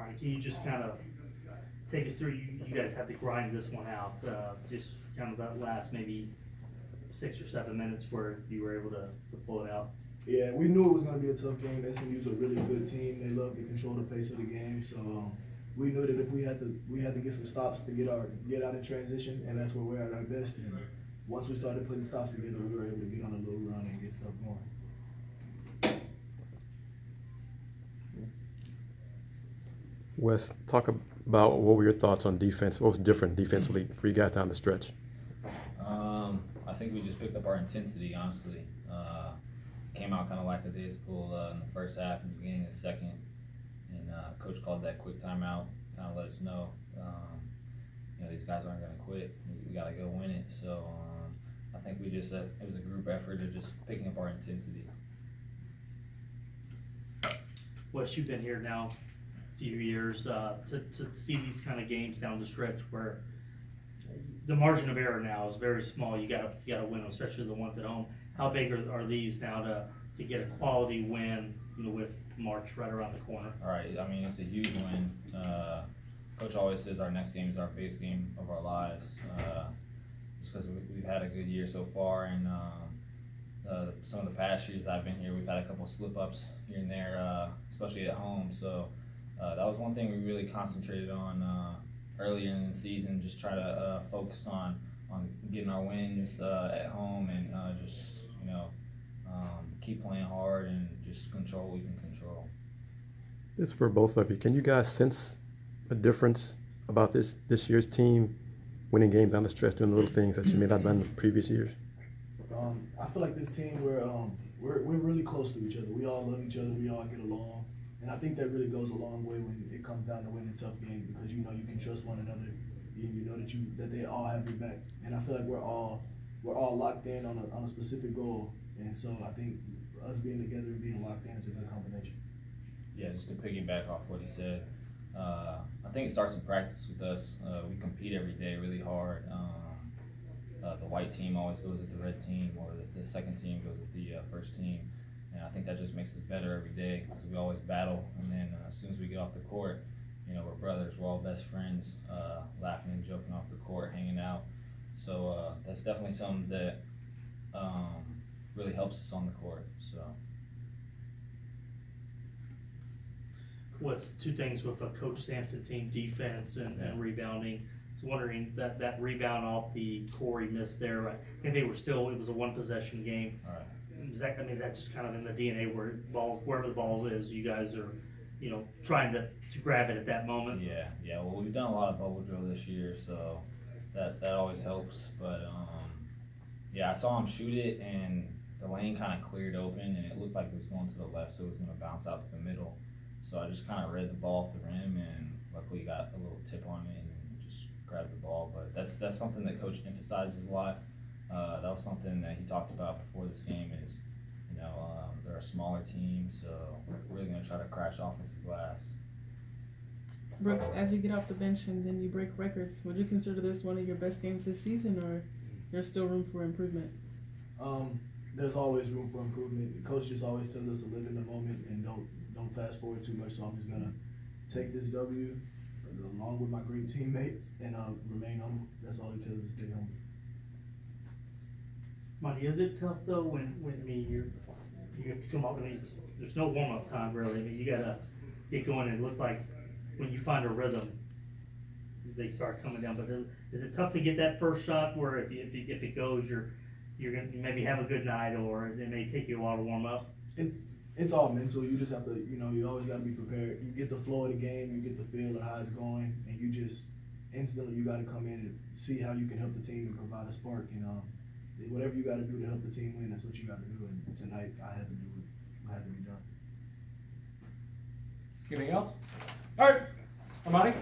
Armoni, can you just kind of take us through, you guys have to grind this one out, just kind of that last maybe 6 or 7 minutes where you were able to pull it out? Yeah, we knew it was going to be a tough game. SMU's a really good team. They love to control the pace of the game. So we knew that if we had to get some stops to get out in transition, and that's where we're at our best. And once we started putting stops together, we were able to get on a little run and get stuff going. Wes, talk about what were your thoughts on defense? What was different defensively for you guys down the stretch? I think we just picked up our intensity, honestly. Came out kind of lackadaisical in the first half and beginning of the second. And Coach called that quick timeout, kind of let us know, these guys aren't going to quit. We got to go win it. So I think we just, it was a group effort of just picking up our intensity. Wes, you've been here now a few years, to see these kind of games down the stretch where the margin of error now is very small. You gotta win them, especially the ones at home. How big are these now to get a quality win, with March right around the corner? All right, I mean, it's a huge win. Coach always says our next game is our biggest game of our lives, just because we've had a good year so far, and some of the past years I've been here, we've had a couple slip-ups here and there, especially at home. So that was one thing we really concentrated on earlier in the season, just try to focus on getting our wins at home and just keep playing hard and just control what we can control. This for both of you. Can you guys sense a difference about this year's team winning games down the stretch, doing little things that you may not have done in previous years? I feel like this team, we're really close to each other. We all love each other. We all get along. And I think that really goes a long way when it comes down to winning tough games, because you can trust one another. You know that they all have your back. And I feel like we're all locked in on a specific goal. And so I think us being together and being locked in is a good combination. Yeah, just to piggyback off what he said, I think it starts in practice with us. We compete every day really hard. The white team always goes with the red team, or the second team goes with the first team. And I think that just makes us better every day, because we always battle. And then as soon as we get off the court, we're brothers, we're all best friends, laughing and joking off the court, hanging out. So that's definitely something that really helps us on the court. So. What's two things with a Coach Sampson team, defense and rebounding? I was wondering that rebound off the Corey missed there. I think it was a one possession game. All right. Is that just kind of in the DNA where wherever the ball is, you guys are, trying to grab it at that moment? Yeah. Well, we've done a lot of bubble drill this year, so that always helps. But I saw him shoot it, and the lane kind of cleared open, and it looked like it was going to the left, so it was going to bounce out to the middle. So I just kind of read the ball off the rim, and luckily got a little tip on it and just grabbed the ball. But that's something that Coach emphasizes a lot. That was something that he talked about before this game is, they're a smaller team, so we're really going to try to crash offensive glass. Brooks, as you get off the bench and then you break records, would you consider this one of your best games this season, or there's still room for improvement? There's always room for improvement. The coach just always tells us to live in the moment and don't fast forward too much. So I'm just gonna take this W along with my great teammates and remain humble. That's all he tells us, stay humble. Monty, is it tough though when you have to come up? There's no warm up time really. You gotta get going, and it looks like when you find a rhythm, they start coming down. But is it tough to get that first shot where if it goes, you're gonna maybe have a good night, or it may take you a while to warm up? It's all mental. You just have to, you always got to be prepared. You get the flow of the game, you get the feel of how it's going, and you just instantly you got to come in and see how you can help the team and provide a spark. Whatever you got to do to help the team win, that's what you got to do. And tonight, I had to do it. It had to be done. Anything else? All right, Armoni.